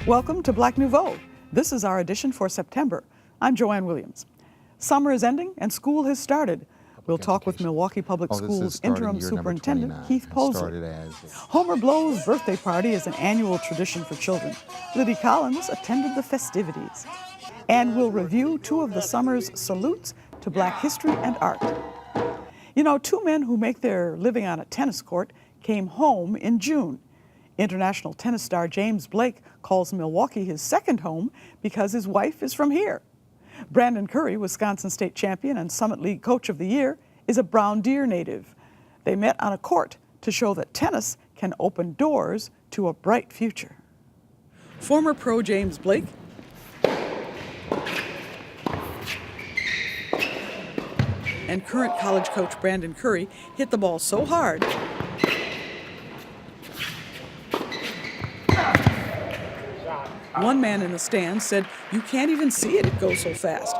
Welcome to Black Nouveau. This is our edition for September. I'm Joanne Williams. Summer is ending and school has started. We'll talk with Milwaukee Public Schools Interim Superintendent Keith Posley. Homer Blow's birthday party is an annual tradition for children. Liddy Collins attended the festivities. And we'll review two of the summer's salutes to Black history and art. You know, two men who make their living on a tennis court came home in June. International tennis star James Blake calls Milwaukee his second home because his wife is from here. Brandon Currie, Wisconsin State Champion and Summit League Coach of the Year, is a Brown Deer native. They met on a court to show that tennis can open doors to a bright future. Former pro James Blake and current college coach Brandon Currie hit the ball so hard one man in the stands said, "You can't even see it, it goes so fast."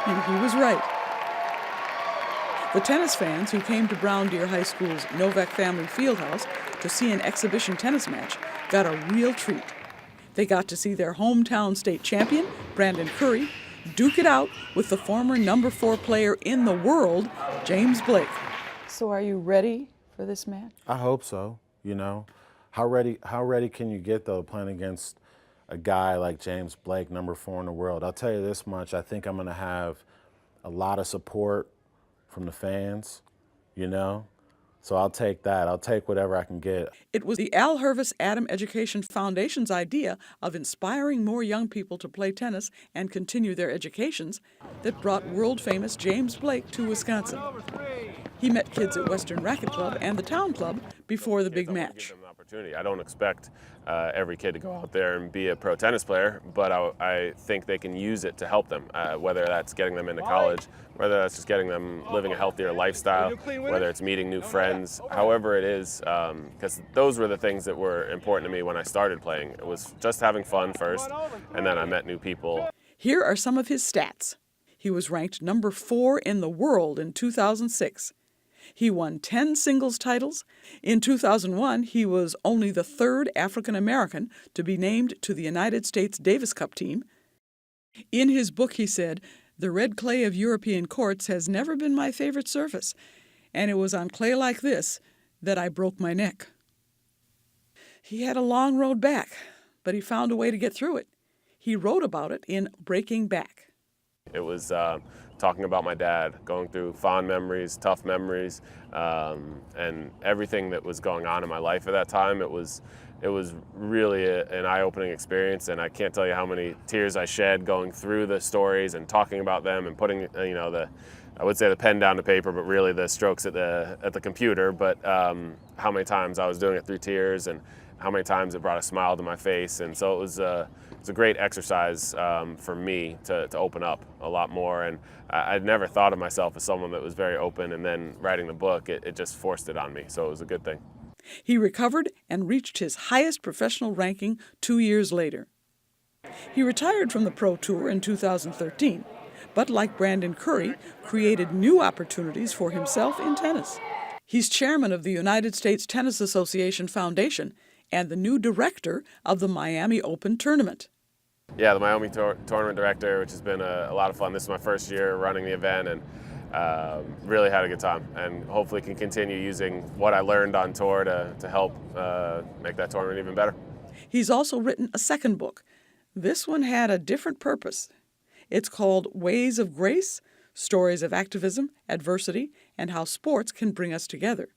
And he was right. The tennis fans who came to Brown Deer High School's Novak Family Fieldhouse to see an exhibition tennis match got a real treat. They got to see their hometown state champion, Brandon Currie, duke it out with the former number 4 player in the world, James Blake. So are you ready for this match? I hope so, you know. How ready can you get, though, playing against a guy like James Blake, number 4 in the world? I'll tell you this much, I think I'm going to have a lot of support from the fans, you know? So I'll take that. I'll take whatever I can get. It was the Al Hervis Adam Education Foundation's idea of inspiring more young people to play tennis and continue their educations that brought world-famous James Blake to Wisconsin. He met kids at Western Racket Club and the Town Club before the big match. I don't expect every kid to go out there and be a pro tennis player, but I think they can use it to help them, whether that's getting them into college, whether that's just getting them living a healthier lifestyle, whether it's meeting new friends, however it is, because those were the things that were important to me when I started playing. It was just having fun first, and then I met new people. Here are some of his stats. He was ranked number 4 in the world in 2006. He won 10 singles titles. In 2001, he was only the 3rd African American to be named to the United States Davis Cup team. In his book, he said, "The red clay of European courts has never been my favorite surface, and it was on clay like this that I broke my neck." He had a long road back, but he found a way to get through it. He wrote about it in Breaking Back. It was talking about my dad, going through fond memories, tough memories, and everything that was going on in my life at that time. It was really an eye-opening experience, and I can't tell you how many tears I shed going through the stories and talking about them and putting, I would say the pen down to paper, but really the strokes at the computer. But how many times I was doing it through tears, and how many times it brought a smile to my face. And so it was a great exercise for me to open up a lot more. And I'd never thought of myself as someone that was very open, and then writing the book, it just forced it on me. So it was a good thing. He recovered and reached his highest professional ranking 2 years later. He retired from the Pro Tour in 2013, but like Brandon Currie, created new opportunities for himself in tennis. He's chairman of the United States Tennis Association Foundation and the new director of the Miami Open Tournament. Yeah, the Miami Tournament director, which has been a lot of fun. This is my first year running the event, and really had a good time, and hopefully can continue using what I learned on tour to help make that tournament even better. He's also written a second book. This one had a different purpose. It's called Ways of Grace, Stories of Activism, Adversity, and How Sports Can Bring Us Together.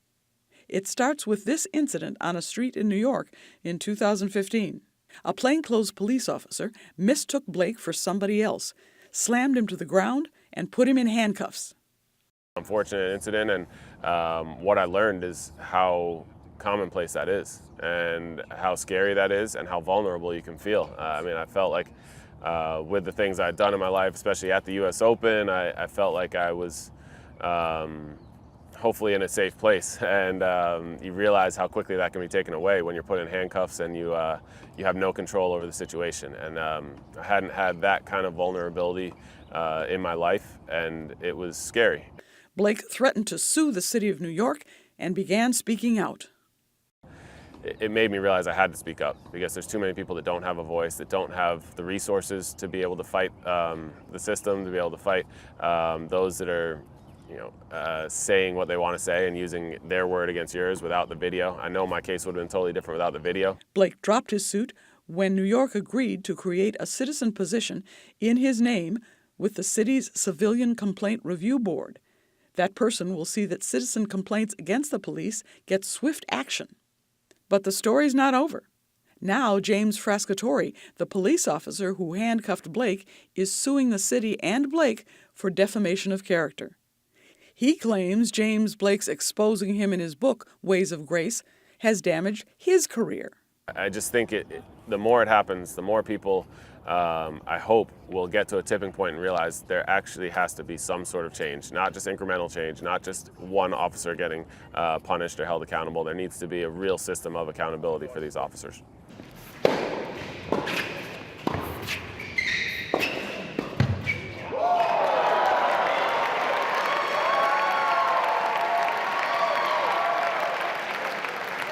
It starts with this incident on a street in New York in 2015. A plainclothes police officer mistook Blake for somebody else, slammed him to the ground, and put him in handcuffs. Unfortunate incident, and what I learned is how commonplace that is, and how scary that is, and how vulnerable you can feel. I mean, I felt like with the things I'd done in my life, especially at the U.S. Open, I felt like I was hopefully in a safe place. And you realize how quickly that can be taken away when you're put in handcuffs and you have no control over the situation. And I hadn't had that kind of vulnerability in my life, and it was scary. Blake threatened to sue the city of New York and began speaking out. It made me realize I had to speak up, because there's too many people that don't have a voice, that don't have the resources to be able to fight the system, to be able to fight those that are, saying what they want to say and using their word against yours without the video. I know my case would have been totally different without the video. Blake dropped his suit when New York agreed to create a citizen position in his name with the city's Civilian Complaint Review Board. That person will see that citizen complaints against the police get swift action. But the story's not over. Now James Frascatori, the police officer who handcuffed Blake, is suing the city and Blake for defamation of character. He claims James Blake's exposing him in his book, Ways of Grace, has damaged his career. I just think the more it happens, the more people, I hope, will get to a tipping point and realize there actually has to be some sort of change, not just incremental change, not just one officer getting punished or held accountable. There needs to be a real system of accountability for these officers.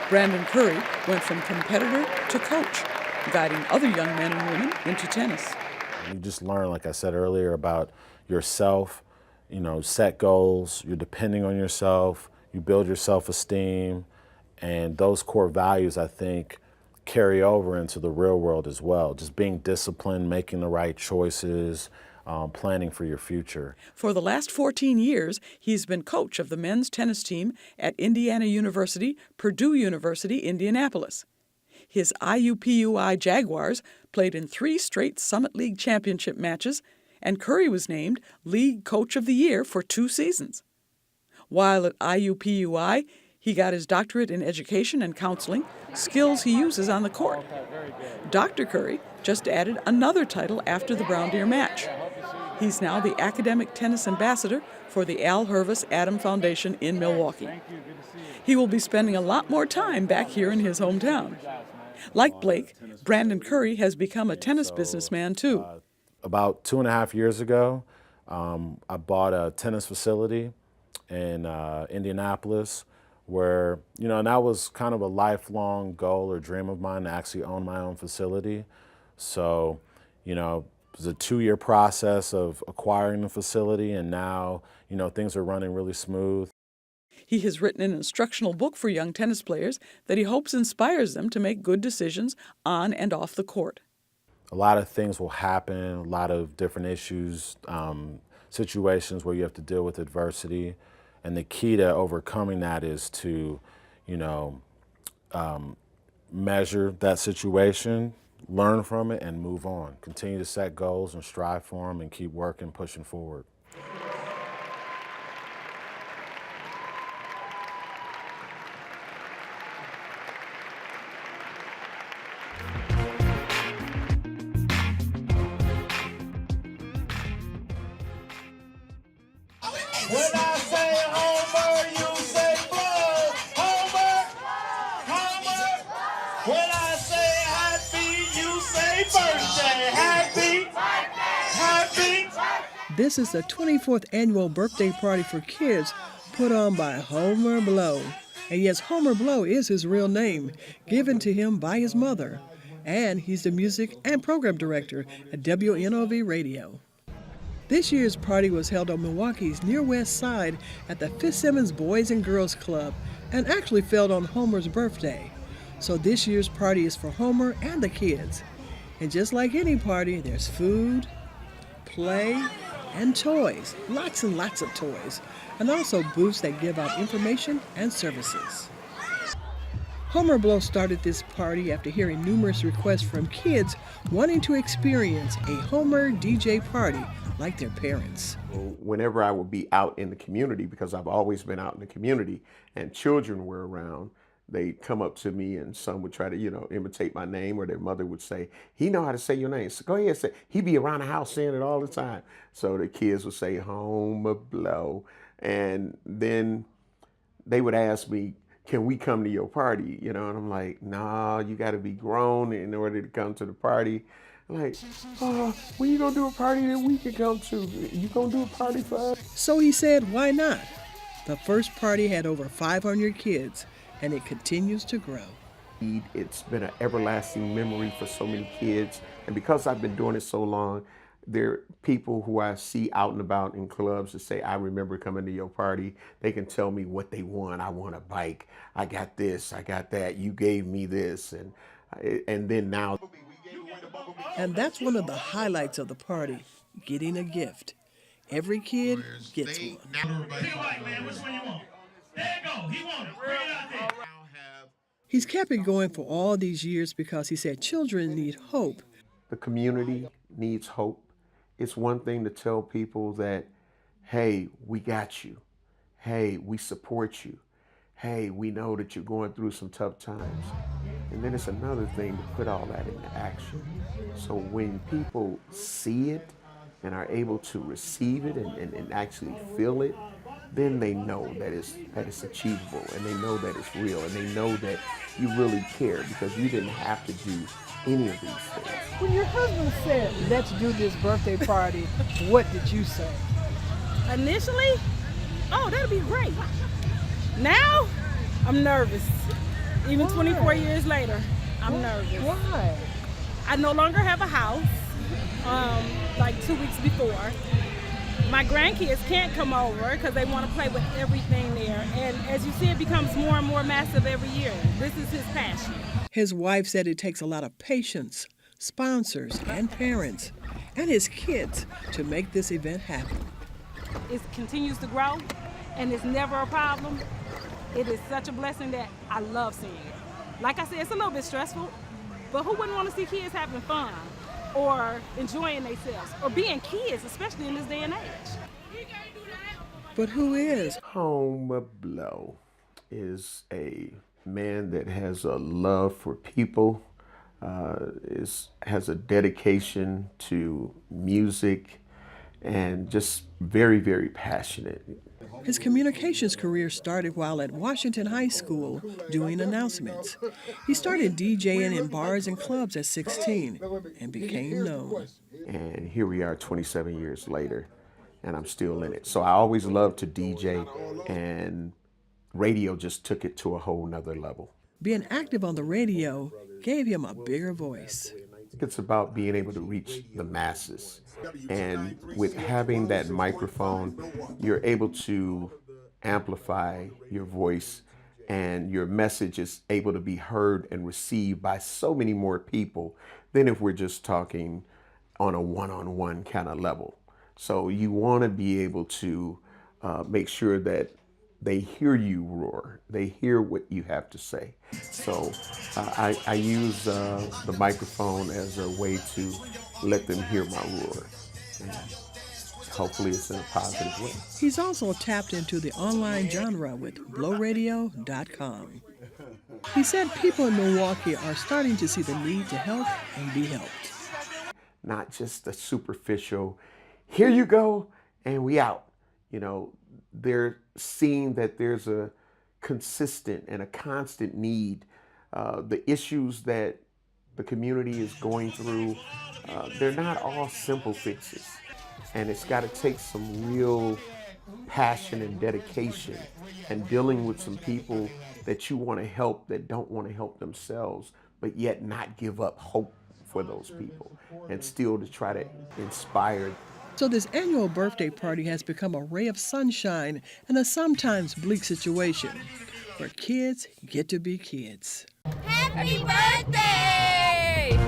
Brandon Currie went from competitor to coach, guiding other young men and women into tennis. You just learn, like I said earlier, about yourself, set goals, you're depending on yourself, you build your self-esteem, and those core values, I think, carry over into the real world as well. Just being disciplined, making the right choices, planning for your future. For the last 14 years, he's been coach of the men's tennis team at Indiana University, Purdue University, Indianapolis. His IUPUI Jaguars played in 3 straight Summit League championship matches, and Currie was named League Coach of the Year for 2 seasons. While at IUPUI, he got his doctorate in education and counseling, skills he uses on the court. Dr. Currie just added another title after the Brown Deer match. He's now the academic tennis ambassador for the Al Hervis Adam Foundation in Milwaukee. He will be spending a lot more time back here in his hometown. Like Blake, Brandon Currie has become a tennis businessman too. About 2.5 years ago, I bought a tennis facility in Indianapolis where, and that was kind of a lifelong goal or dream of mine, to actually own my own facility. So, it was a 2-year process of acquiring the facility, and now, things are running really smooth. He has written an instructional book for young tennis players that he hopes inspires them to make good decisions on and off the court. A lot of things will happen, a lot of different issues, situations where you have to deal with adversity. And the key to overcoming that is to, measure that situation, learn from it, and move on. Continue to set goals and strive for them and keep working, pushing forward. When I say Homer, you say blow. Homer, Homer. When I say happy, you say birthday. Happy, happy. This is the 24th annual birthday party for kids put on by Homer Blow. And yes, Homer Blow is his real name, given to him by his mother. And he's the music and program director at WNOV Radio. This year's party was held on Milwaukee's Near West Side at the Fitzsimmons Boys and Girls Club and actually fell on Homer's birthday. So this year's party is for Homer and the kids. And just like any party, there's food, play, and toys. Lots and lots of toys. And also booths that give out information and services. Homer Blow started this party after hearing numerous requests from kids wanting to experience a Homer DJ party like their parents. Whenever I would be out in the community, because I've always been out in the community and children were around, they'd come up to me and some would try to, imitate my name, or their mother would say, he know how to say your name. So go ahead, say. He be around the house saying it all the time. So the kids would say, Homer Blow. And then they would ask me, can we come to your party? And I'm like, nah, you got to be grown in order to come to the party. Like, oh, when you gonna do a party that we can come to? You gonna do a party for us? So he said, why not? The first party had over 500 kids, and it continues to grow. It's been an everlasting memory for so many kids. And because I've been doing it so long, there are people who I see out and about in clubs that say, I remember coming to your party. They can tell me what they want. I want a bike. I got this. I got that. You gave me this. And then now. And that's one of the highlights of the party, getting a gift. Every kid gets one. He's kept it going for all these years because he said children need hope. The community needs hope. It's one thing to tell people that, hey, we got you. Hey, we support you. Hey, we know that you're going through some tough times. And then it's another thing to put all that into action. So when people see it and are able to receive it and actually feel it, then they know that it's achievable, and they know that it's real, and they know that you really care because you didn't have to do any of these things. When your husband said, let's do this birthday party, what did you say? Initially, oh, that'd be great. Now, I'm nervous. Even 24 years later, I'm nervous. Why? I no longer have a house, like 2 weeks before. My grandkids can't come over because they want to play with everything there. And as you see, it becomes more and more massive every year. This is his passion. His wife said it takes a lot of patience, sponsors, and parents, and his kids to make this event happen. It continues to grow, and it's never a problem. It is such a blessing that I love seeing it. Like I said, it's a little bit stressful, but who wouldn't want to see kids having fun or enjoying themselves or being kids, especially in this day and age? But who is? Homer Blow is a man that has a love for people, has a dedication to music, and just very, very passionate. His communications career started while at Washington High School doing announcements. He started DJing in bars and clubs at 16 and became known. And here we are 27 years later, and I'm still in it. So I always loved to DJ, and radio just took it to a whole nother level. Being active on the radio gave him a bigger voice. It's about being able to reach the masses. And with having that microphone, you're able to amplify your voice, and your message is able to be heard and received by so many more people than if we're just talking on a one-on-one kind of level. So you want to be able to make sure that they hear you roar. They hear what you have to say. So I use the microphone as a way to let them hear my roar. And hopefully it's in a positive way. He's also tapped into the online genre with blowradio.com. He said people in Milwaukee are starting to see the need to help and be helped. Not just the superficial, here you go, and we out. They're seeing that there's a consistent and a constant need. The issues that the community is going through, they're not all simple fixes. And it's got to take some real passion and dedication and dealing with some people that you want to help that don't want to help themselves, but yet not give up hope for those people and still to try to inspire. So this annual birthday party has become a ray of sunshine in a sometimes bleak situation where kids get to be kids. Happy birthday!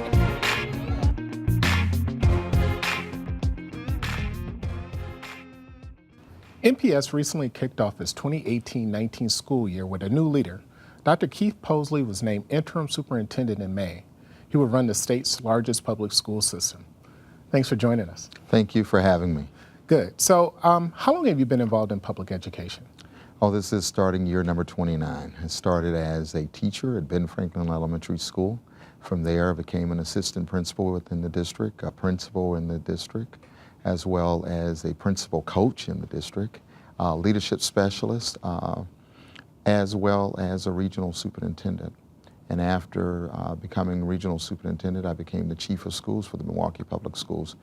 MPS recently kicked off its 2018-19 school year with a new leader. Dr. Keith Posley was named Interim Superintendent in May. He will run the state's largest public school system. Thanks for joining us. Thank you for having me. Good. So how long have you been involved in public education? Oh, this is starting year number 29. I started as a teacher at Ben Franklin Elementary School. From there, I became an assistant principal within the district, a principal in the district, as well as a principal coach in the district, leadership specialist, as well as a regional superintendent. And after becoming regional superintendent, I became the chief of schools for the Milwaukee Public Schools,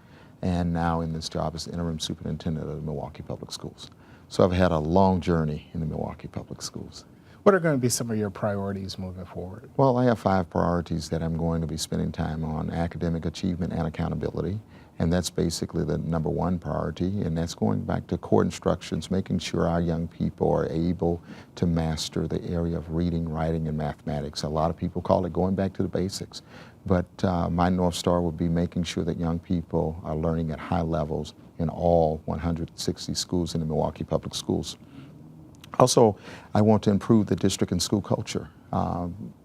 and now in this job as interim superintendent of the Milwaukee Public Schools. So I've had a long journey in the Milwaukee Public Schools. What are going to be some of your priorities moving forward? Well, I have 5 priorities that I'm going to be spending time on: academic achievement and accountability. And that's basically the number 1 priority, and that's going back to core instructions, making sure our young people are able to master the area of reading, writing, and mathematics. A lot of people call it going back to the basics, but my North Star would be making sure that young people are learning at high levels in all 160 schools in the Milwaukee Public Schools. Also, I want to improve the district and school culture.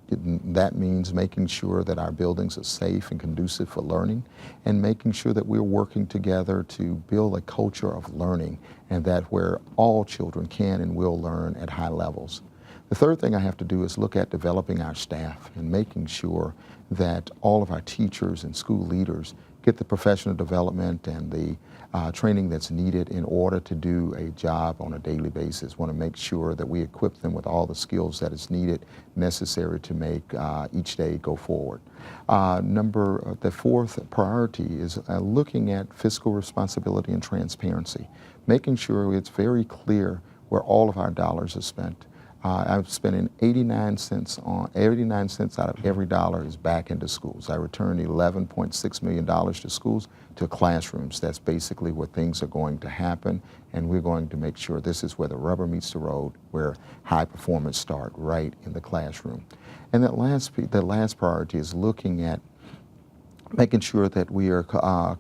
That means making sure that our buildings are safe and conducive for learning, and making sure that we're working together to build a culture of learning, and that where all children can and will learn at high levels. The third thing I have to do is look at developing our staff and making sure that all of our teachers and school leaders get the professional development and the training that's needed in order to do a job on a daily basis. Want to make sure that we equip them with all the skills that is needed, necessary to make each day go forward. The 4th priority is looking at fiscal responsibility and transparency, making sure it's very clear where all of our dollars are spent. I'm spending 89 cents out of every dollar is back into schools. I returned $11.6 million to schools, to classrooms. That's basically where things are going to happen, and we're going to make sure this is where the rubber meets the road, where high performance start right in the classroom. And the last priority is looking at making sure that we are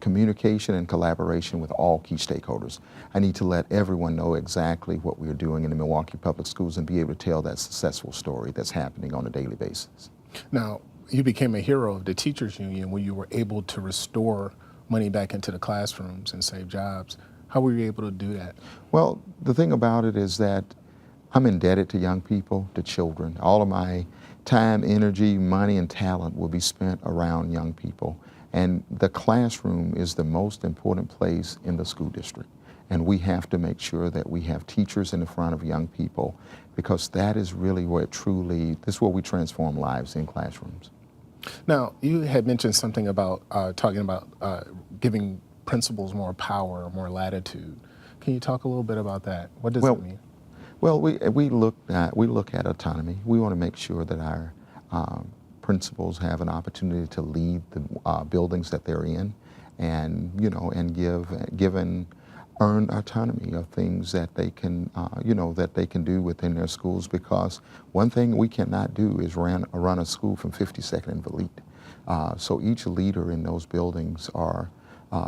communication and collaboration with all key stakeholders. I need to let everyone know exactly what we're doing in the Milwaukee Public Schools and be able to tell that successful story that's happening on a daily basis. Now, you became a hero of the teachers union when you were able to restore money back into the classrooms and save jobs. How were you able to do that? Well, the thing about it is that I'm indebted to young people, to children. All of my time, energy, money, and talent will be spent around young people. And the classroom is the most important place in the school district. And we have to make sure that we have teachers in the front of young people, because that is really where this is where we transform lives, in classrooms. Now, you had mentioned something about talking about giving principals more power, more latitude. Can you talk a little bit about that? What does that mean? Well, we look at autonomy. We want to make sure that our principals have an opportunity to lead the buildings that they're in, and and earn autonomy of things that they can that they can do within their schools. Because one thing we cannot do is run a school from 52nd and Valete. So each leader in those buildings are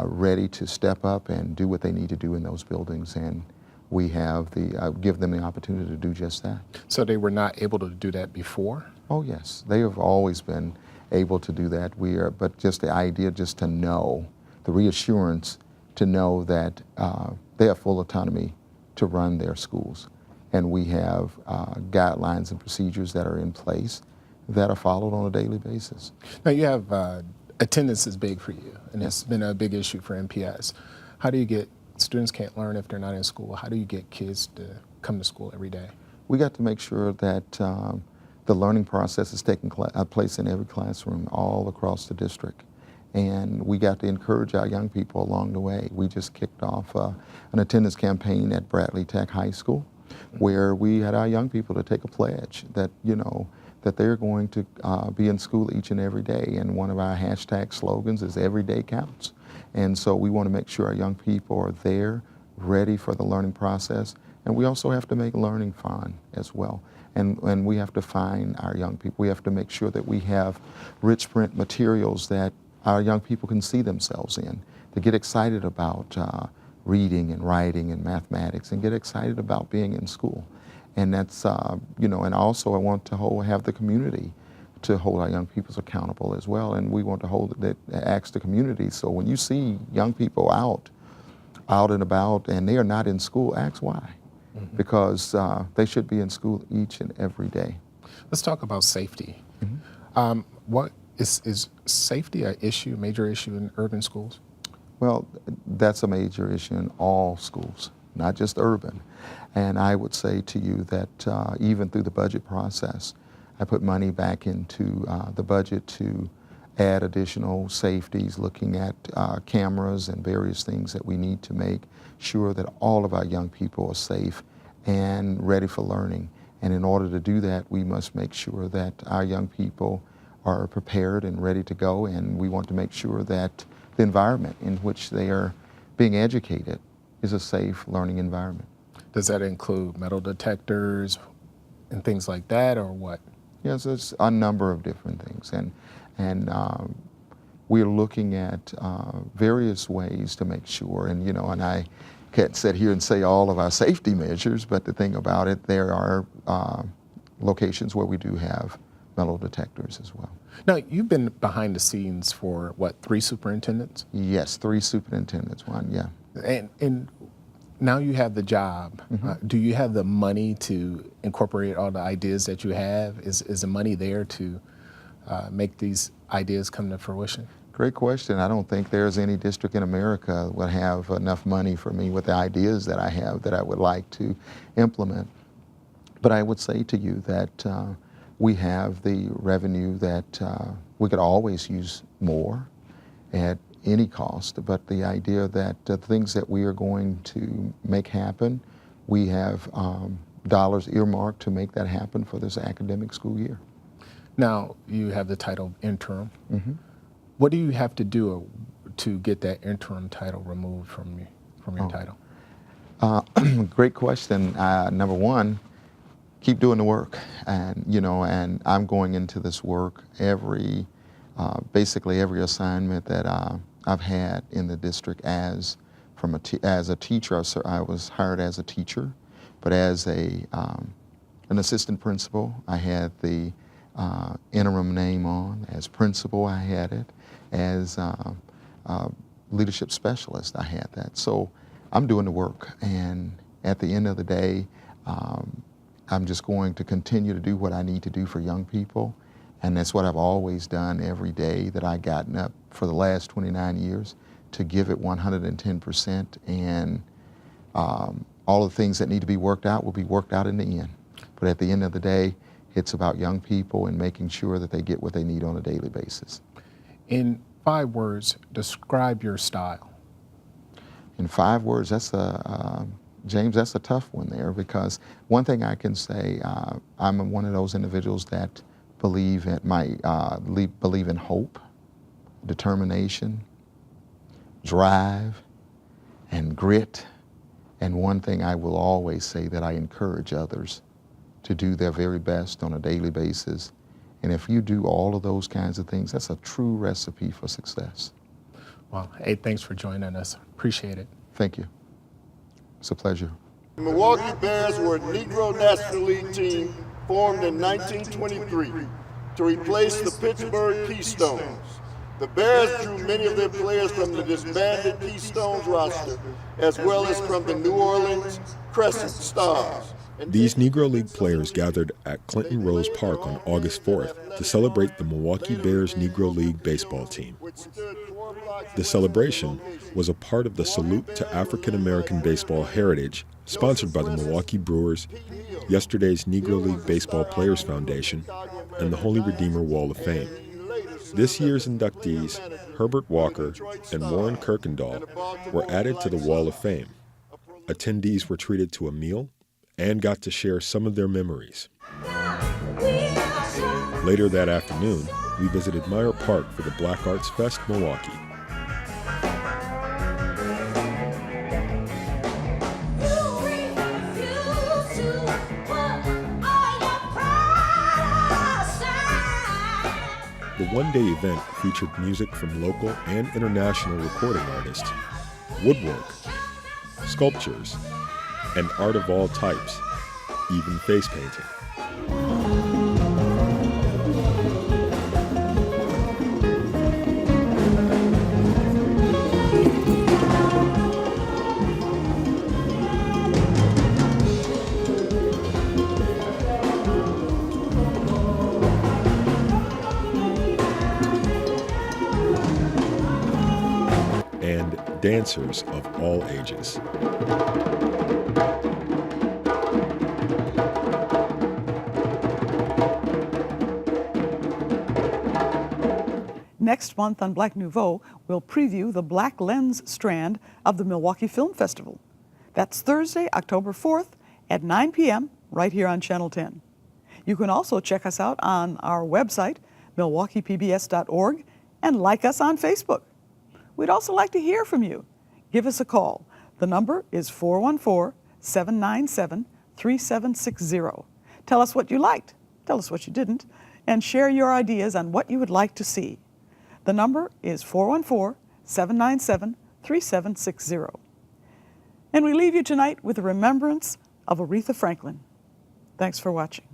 ready to step up and do what they need to do in those buildings, and we have give them the opportunity to do just that. So they were not able to do that before? Oh yes, they have always been able to do that. But just the idea, just to know, the reassurance to know that they have full autonomy to run their schools. And we have guidelines and procedures that are in place that are followed on a daily basis. Now you have, attendance is big for you, and it's been a big issue for MPS. How do you get, students can't learn if they're not in school, how do you get kids to come to school every day? We got to make sure that the learning process is taking place in every classroom all across the district. And we got to encourage our young people along the way. We just kicked off an attendance campaign at Bradley Tech High School, where we had our young people to take a pledge that, that they're going to be in school each and every day. And one of our hashtag slogans is "Every Day Counts." And so we want to make sure our young people are there, ready for the learning process. And we also have to make learning fun as well. And we have to find our young people. We have to make sure that we have rich print materials that our young people can see themselves in, to get excited about reading and writing and mathematics, and get excited about being in school. And that's, and also I want to have the community to hold our young people accountable as well. And we want to ask the community, so when you see young people out and about and they are not in school, ask why. because they should be in school each and every day. Let's talk about safety. What is safety a major issue in urban schools? Well, that's a major issue in all schools, not just urban. And I would say to you that even through the budget process, I put money back into the budget to add additional safeties, looking at cameras and various things that we need to make sure that all of our young people are safe and ready for learning. And in order to do that, we must make sure that our young people are prepared and ready to go, and we want to make sure that the environment in which they are being educated is a safe learning environment. Does that include metal detectors and things like that, or what? Yes, it's a number of different things, and we're looking at various ways to make sure, and and I can't sit here and say all of our safety measures, but the thing about it, there are locations where we do have metal detectors as well. Now, you've been behind the scenes for, what, 3 superintendents? Yes, 3 superintendents, yeah. And now you have the job. Do you have the money to incorporate all the ideas that you have? Is the money there to make these ideas come to fruition? Great question. I don't think there's any district in America that would have enough money for me with the ideas that I have that I would like to implement. But I would say to you that we have the revenue that we could always use more at any cost, but the idea that the things that we are going to make happen, we have dollars earmarked to make that happen for this academic school year. Now, you have the title interim. What do you have to do to get that interim title removed from your title? Great question. Number one, keep doing the work, and and I'm going into this work basically every assignment that I've had in the district as a teacher. I was hired as a teacher, but as an assistant principal, I had the interim name on. As principal, I had it. As leadership specialist, I had that. So I'm doing the work, and at the end of the day, I'm just going to continue to do what I need to do for young people, and that's what I've always done every day that I've gotten up for the last 29 years, to give it 110%, and all the things that need to be worked out will be worked out in the end. But at the end of the day, it's about young people and making sure that they get what they need on a daily basis. In 5 words, describe your style. In 5 words, James, that's a tough one there, because one thing I can say, I'm one of those individuals that believe in hope, determination, drive, and grit. And one thing I will always say, that I encourage others to do their very best on a daily basis. And if you do all of those kinds of things, that's a true recipe for success. Well, hey, thanks for joining us. Appreciate it. Thank you. It's a pleasure. The Milwaukee Bears were a Negro National League team formed in 1923 to replace the Pittsburgh Keystones. The Bears drew many of their players from the disbanded Keystones roster, as well as from the New Orleans Crescent Stars. These Negro League players gathered at Clinton Rose Park on August 4th to celebrate the Milwaukee Bears Negro League baseball team. The celebration was a part of the Salute to African American Baseball Heritage, sponsored by the Milwaukee Brewers, yesterday's Negro League Baseball Players Foundation, and the Holy Redeemer Wall of Fame. This year's inductees, Herbert Walker and Warren Kirkendall, were added to the Wall of Fame. Attendees were treated to a meal and got to share some of their memories. Later that afternoon, we visited Meyer Park for the Black Arts Fest Milwaukee. The one-day event featured music from local and international recording artists, woodwork, sculptures, and art of all types, even face painting. dancers of all ages. Next month on Black Nouveau, we'll preview the Black Lens strand of the Milwaukee Film Festival. That's Thursday, October 4th at 9 p.m. right here on Channel 10. You can also check us out on our website, milwaukeepbs.org, and like us on Facebook. We'd also like to hear from you. Give us a call. The number is 414-797-3760. Tell us what you liked, tell us what you didn't, and share your ideas on what you would like to see. The number is 414-797-3760. And we leave you tonight with a remembrance of Aretha Franklin. Thanks for watching.